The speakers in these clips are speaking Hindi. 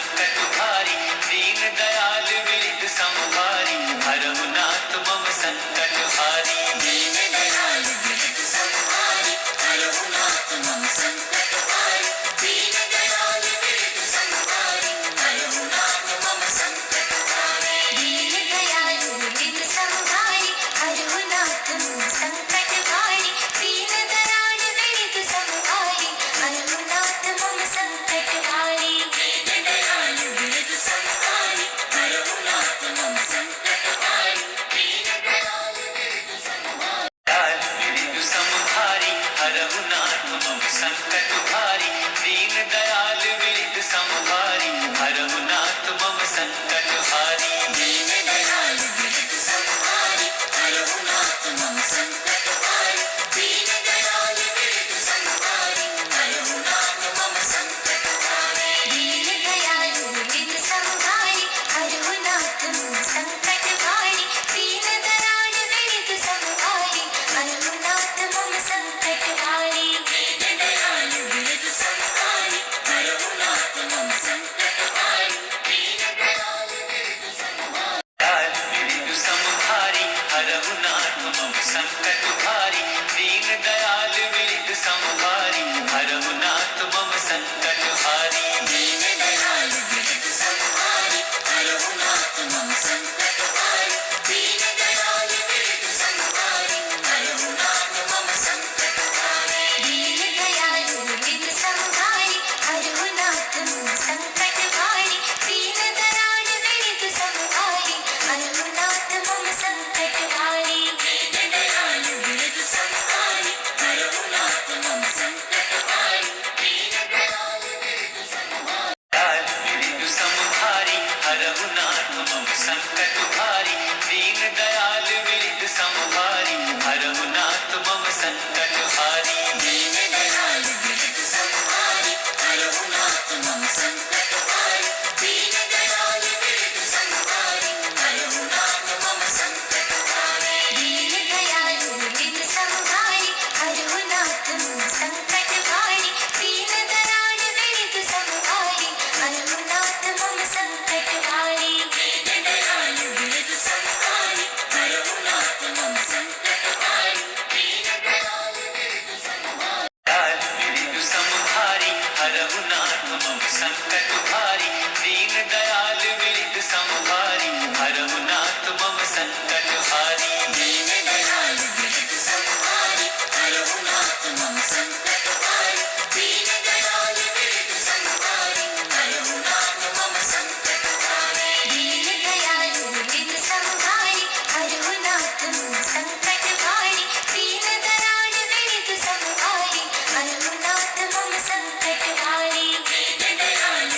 संकट भारी, दीन दयाल विरद संहारी, हरहु नाथ मम संकट हारी। दीन दयाल विरद संहारी, हरहु नाथ मम संकट हारी, दीन दयाल विरद संहारी, हरहु नाथ मम संकट हारी। दीन दयाल विरद संहारी, हरहु नाथ मम संकट हारी, दीन दयाल विरद संहारी, हरहु नाथ मम संकट हारी। दीन दयाल विरद संहारी, हरहु नाथ मम संकट हारी, दीन दयाल विरद संहारी, हरहु नाथ मम संकट हारी, दीन दयाल विरद संहारी, हरहु नाथ मम संकट हारी। दीन दयाल विरद संहारी, हरहु नाथ मम संकट हारी, दीन दयाल विरद संहारी, हरहु नाथ मम संकट हारी। दीन दयाल विरद संहारी, हरहु नाथ मम संकट हारी, दीन दयाल विरद संहारी, हरहु नाथ मम संकट हारी। दीन दयाल विरद संहारी, हरहु नाथ मम संकट हारी, दीन दयाल विरद संहारी, हरहु नाथ मम संकट हारी, दीन दयाल विरद संहारी, हरहु नाथ मम संकट हारी। दीन दयाल विरद संहारी, हरहु नाथ मम संकट हारी, दीन दयाल विरद संहारी, हरहु नाथ मम संकट हारी। दीन दयाल विरद संहारी, हरहु नाथ मम संकट हारी, दीन दयाल विरद संहारी, हरहु नाथ मम संकट हारी। दीन दयाल विरद संहारी, हरहु नाथ मम संकट हारी, दीन दयाल विरद संहारी, हरहु नाथ मम संकट हारी, दीन दयाल विरद संहारी, हरहु नाथ मम संकट हारी। दीन दयाल विरद संहारी, हरहु नाथ मम संकट हारी, दीन दयाल विरद संहारी, हरहु नाथ मम संकट हारी। दीन दयाल विरद संहारी, हरहु नाथ मम संकट हारी, दीन दयाल विरद संहारी, हरहु नाथ मम संकट हारी। दीन दयाल विरद संहारी, हरहु नाथ मम संकट हारी, दीन दयाल विरद संहारी, हरहु नाथ मम संकट हारी, दीन दयाल विरद संहारी, हरहु नाथ मम संकट हारी। दीन दयाल विरद संहारी, हरहु नाथ मम संकट हारी, दीन दयाल विरद संहारी, हरहु नाथ मम संकट हारी। दीन दयाल विरद संहारी, हरहु नाथ मम संकट हारी, दीन दयाल विरद संहारी, हरहु नाथ मम संकट हारी। दीन दयाल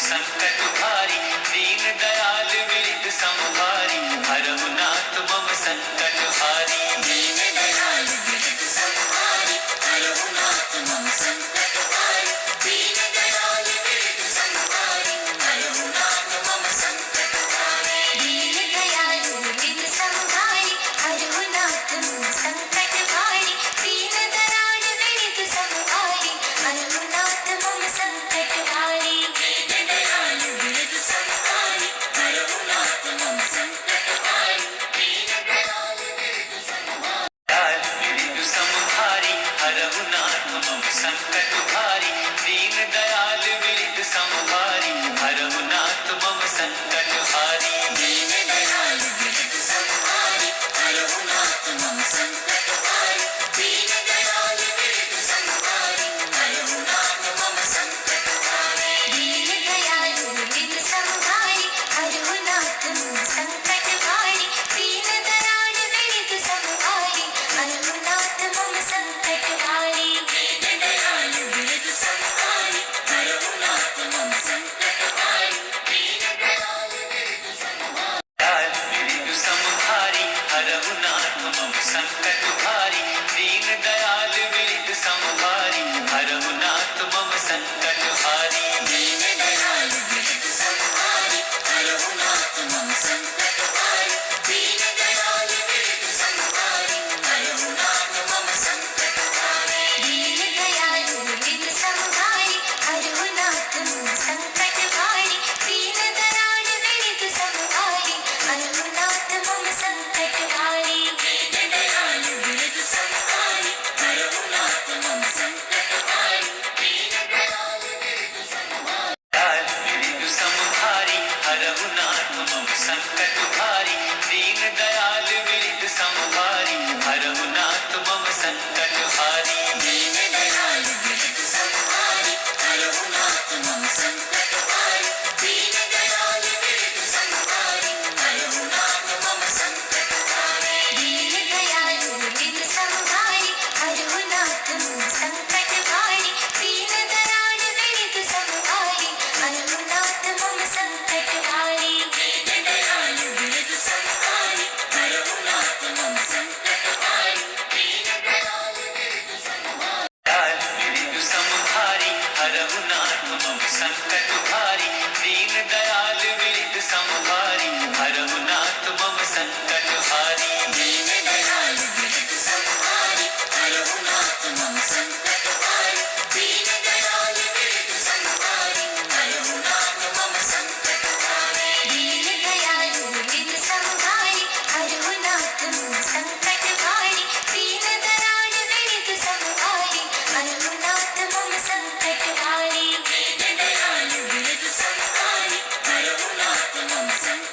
संकट भारी दीन दयाल विरद संहारी हरहु नाथ मम संकट हारी दीन दयाल विरद संहारी हरहु नाथ मम संकट हारी दीन दयाल विरद संहारी हरहु नाथ मम संकट हारी दीन दयाल विरद संहारी हरहु नाथ मम संकट हारी दीन दयाल विरद संहारी हरहु नाथ मम संकट हारी दीन दयाल विरद संहारी हरहु नाथ मम संकट हारी दीन दयाल विरद संहारी हरहु नाथ मम संकट हारी दीन दयाल विरद संहारी हरहु नाथ मम संकट हारी दीन दयाल विरद संहारी हरहु नाथ मम संकट हारी दीन दयाल विरद संहारी हरहु नाथ मम संकट हारी दीन दयाल विरद संहारी हरहु नाथ मम संकट हारी दीन दयाल विरद संहारी हरहु नाथ मम संकट हारी दीन दयाल विरद संहारी हरहु नाथ मम संकट हारी दीन दयाल विरद संहारी हरहु नाथ मम संकट हारी दीन दयाल विरद संहारी हरहु नाथ मम संकट हारी दीन दयाल विरद संहारी हरहु नाथ मम संकट हारी दीन दयाल विरद संहारी हरहु नाथ मम संकट हारी दीन दयाल विरद संहारी हरहु नाथ मम संकट हारी दीन दयाल विरद संहारी हरहु नाथ मम संकट हारी दीन दयाल विरद संहारी हरहु नाथ मम संकट हारी दीन दयाल विरद संहारी हरहु नाथ मम संकट हारी दीन दयाल विरद संहारी हरहु नाथ मम संकट हारी दीन दयाल विरद संहारी हरहु नाथ मम संकट हारी दीन दयाल विरद संहारी हरहु नाथ मम संकट हारी दीन दयाल विरद संहारी हरहु नाथ मम संकट हारी दीन दयाल विरद संहारी हरहु नाथ मम संकट हारी दीन दयाल विरद संहारी हरहु नाथ मम संकट हारी दीन दयाल विरद संहारी हरहु नाथ मम संकट हारी दीन दयाल विरद संहारी हरहु नाथ मम संकट हारी दीन दयाल विरद संहारी हरहु नाथ मम संकट हारी दीन दयाल विरद संहारी हरहु नाथ मम संकट हारी दीन दयाल विरद संहारी हरहु नाथ मम संकट हारी दीन दयाल विरद संहारी हरहु नाथ मम संकट हारी दीन दयाल विरद संहारी हरहु नाथ मम संकट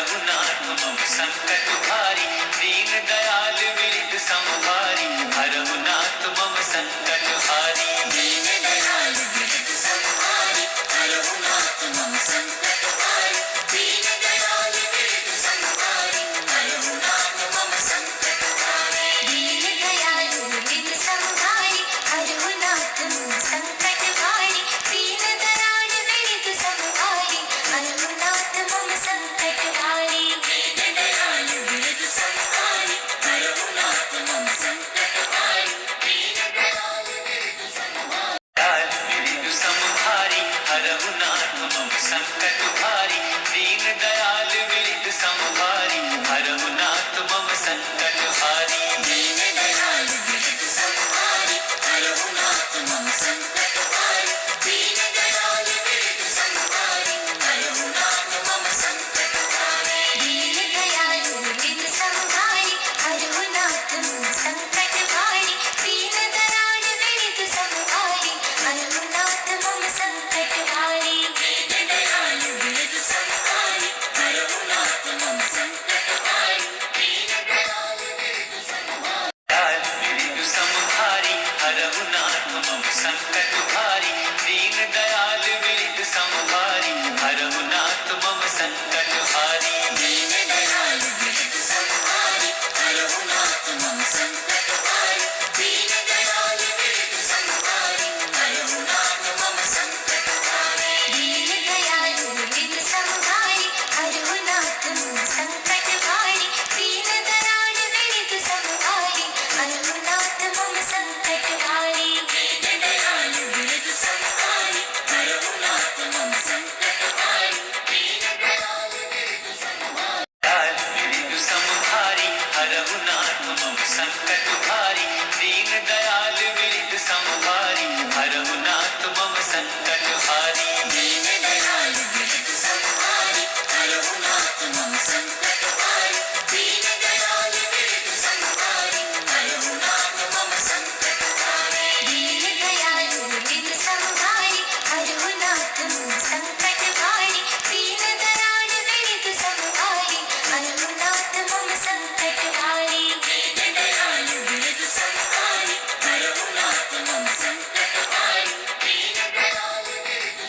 हरहुनाथ मम संकट हारी दीन दयाल विरद संहारी हरहुनाथ मम संकट हारी दीन दयाल विरद संहारी हरहुनाथ मम संकट हारी दीन दयाल विरद संहारी हरहुनाथ मम संकट हारी दीन दयाल विरद संहारी हरहुनाथ मम संकट हारी दीन दयाल विरद संहारी हरहुनाथ मम संकट हारी दीन दयाल विरद संहारी हरहुनाथ मम संकट हारी दीन दयाल विरद संहारी हरहुनाथ मम संकट हारी दीन दयाल विरद संहारी हरहुनाथ मम संकट हारी दीन दयाल विरद संहारी हरहुनाथ मम संकट हारी दीन दयाल विरद संहारी हरहुनाथ मम संकट हारी दीन दयाल विरद संहारी हरहुनाथ मम संकट हारी दीन दयाल विरद संहारी हरहुनाथ मम संकट हारी दीन दयाल विरद संहारी हरहुनाथ मम संकट हारी दीन दयाल विरद संहारी हरहुनाथ मम संकट हारी दीन दयाल विरद संहारी हरहुनाथ मम संकट हारी दीन दयाल विरद संहारी हरहुनाथ मम संकट हारी दीन दयाल विरद संहारी हरहुनाथ मम संकट हारी दीन दयाल विरद संहारी हरहुनाथ मम संकट हारी दीन दयाल विरद संहारी हरहुनाथ मम संकट हारी दीन दयाल विरद संहारी हरहुनाथ मम संकट हारी दीन दयाल विरद संहारी हरहुनाथ मम संकट हारी दीन दयाल विरद संहारी हरहुनाथ मम संकट हारी दीन दयाल विरद संहारी हरहुनाथ मम संकट हारी दीन दयाल विरद संहारी हरहुनाथ मम संकट हारी दीन दयाल विरद संहारी हरहुनाथ मम संकट हारी दीन दयाल विरद संहारी हरहुनाथ मम संकट हारी दीन दयाल विरद संहारी हरहुनाथ मम संकट हारी दीन दयाल विरद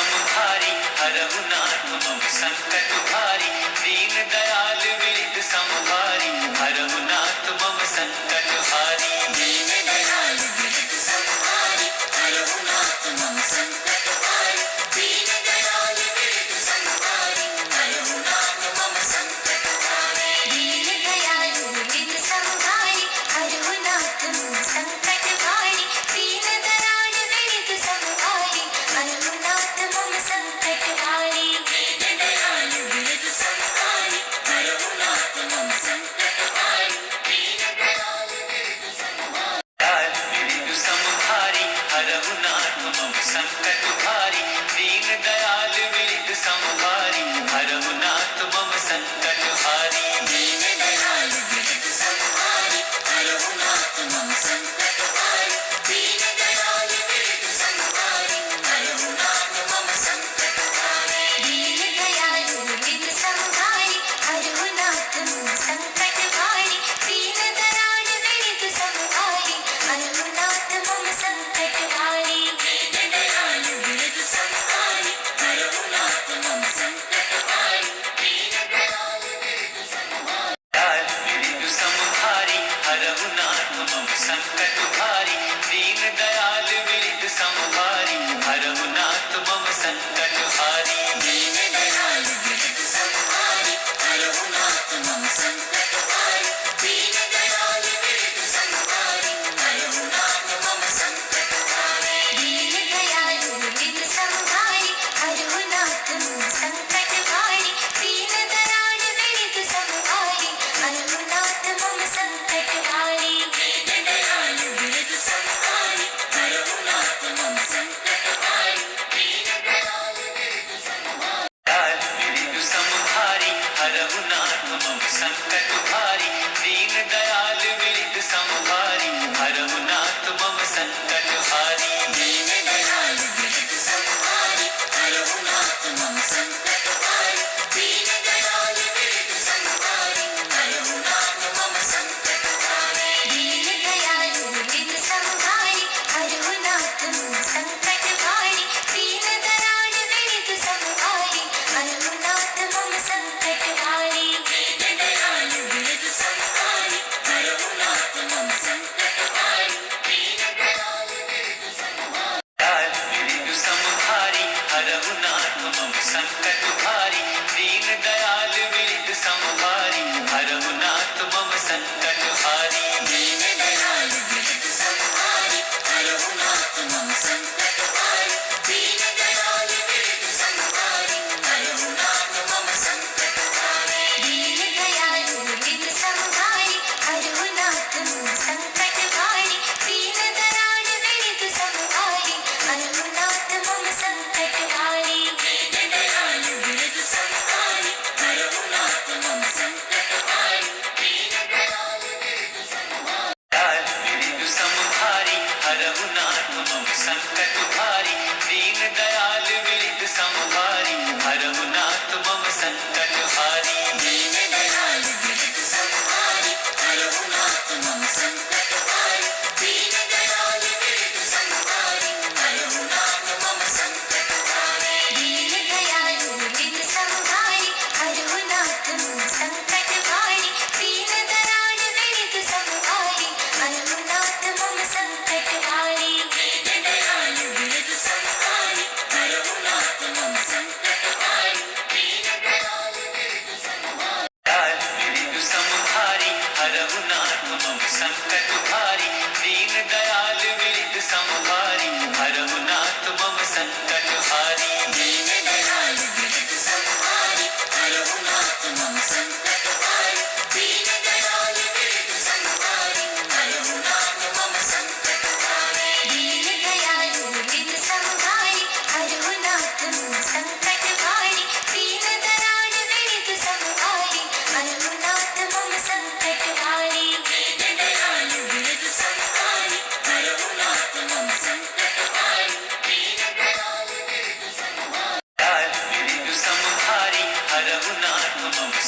संहारी हरहुनाथ मम संकट हारी दीन दयाल विरद संहारी हरहुनाथ मम संकट हारी दीन दयाल विरद संहारी हरहुनाथ मम संकट हारी दीन दयाल विरद संहारी हरहुनाथ मम संकट हारी दीन दयाल विरद संहारी हरहुनाथ मम संकट हारी दीन दयाल विरद संहारी हरहुनाथ मम संकट हारी दीन दयाल विरद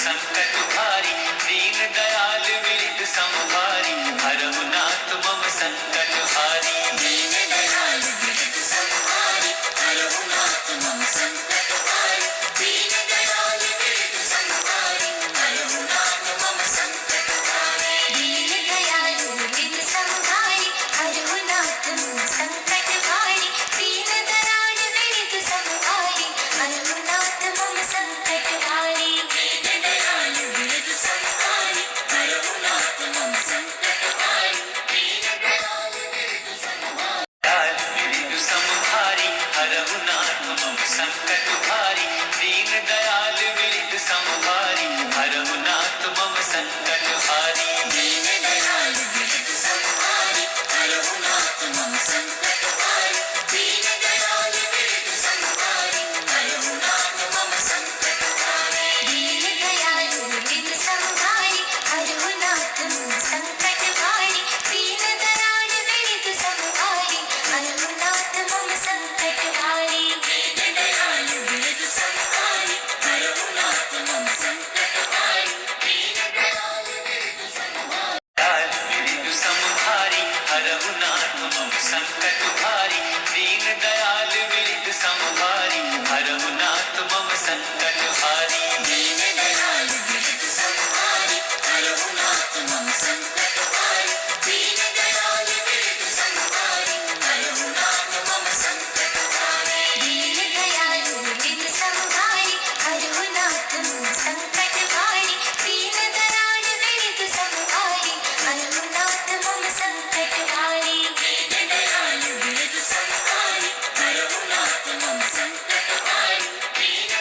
संकट भारी दीन दयाल विरद समभारी हरहु नाथ मम संकट हारी दीन दयाल विरद समभारी हरहु नाथ मम संकट हारी दीन दयाल विरद समभारी हरहु नाथ मम संकट हारी दीन दयाल विरद समभारी हरहु नाथ मम संकट हारी दीन दयाल विरद समभारी हरहु नाथ मम संकट हारी दीन दयाल विरद समभारी हरहु नाथ मम संकट हारी दीन दयाल विरद समभारी हरहु नाथ मम संकट हारी दीन दयाल विरद समभारी हरहु नाथ मम संकट हारी दीन दयाल विरद समभारी हरहु नाथ मम संकट हारी दीन दयाल विरद समभारी हरहु नाथ मम संकट हारी दीन दयाल विरद समभारी हरहु नाथ मम संकट हारी दीन दयाल विरद समभारी हरहु नाथ मम संकट हारी दीन दयाल विरद समभारी हरहु नाथ मम संकट हारी दीन दयाल विरद समभारी हरहु नाथ मम संकट हारी दीन दयाल विरद समभारी हरहु नाथ मम संकट हारी दीन दयाल विरद समभारी हरहु नाथ मम संकट हारी दीन दयाल विरद समभारी हरहु नाथ मम संकट हारी दीन दयाल विरद समभारी हरहु नाथ मम संकट हारी दीन दयाल विरद समभारी हरहु नाथ मम संकट हारी दीन दयाल विरद समभारी हरहु नाथ मम संकट हारी दीन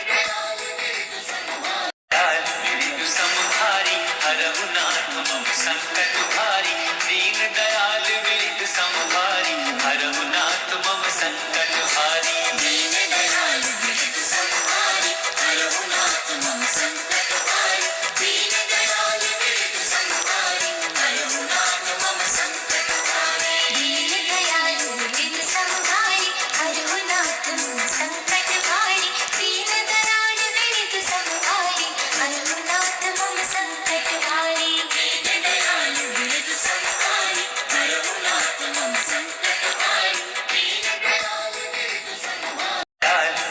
दयाल विरद समभारी हरहु नाथ मम संकट हारी दीन दयाल विरद समभारी हरहु नाथ मम संकट हारी दीन दयाल विरद समभारी हरहु नाथ मम संकट हारी दीन दयाल विरद समभारी हरहु नाथ मम संकट हारी दीन दयाल विरद समभारी हरहु नाथ मम संकट हारी दीन दयाल विरद समभारी हरहु नाथ मम संकट हारी दीन दयाल विरद समभारी हरहु नाथ मम संकट हारी दीन दयाल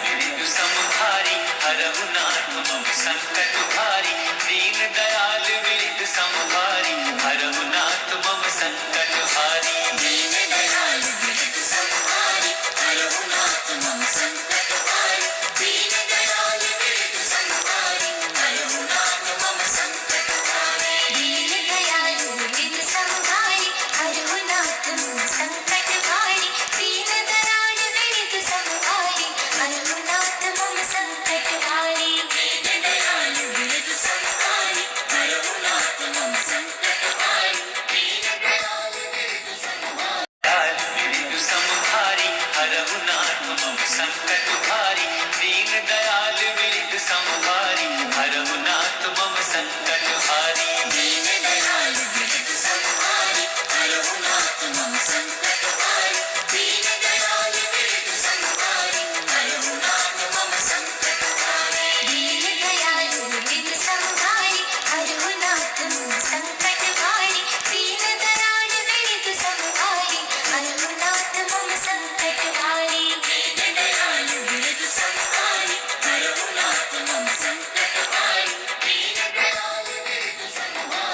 विरद समभारी हरहु नाथ मम संकट हारी दीन दयाल